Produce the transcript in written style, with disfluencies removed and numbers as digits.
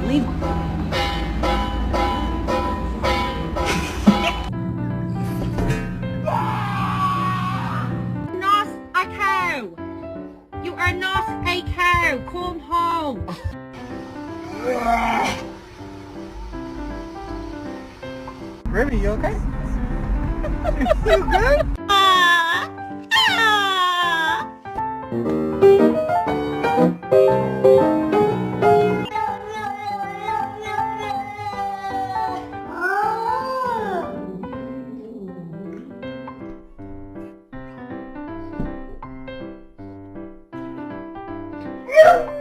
Leave. Not a cow. You are not a cow. Come home. Remy, you okay? You feel good? Yeah.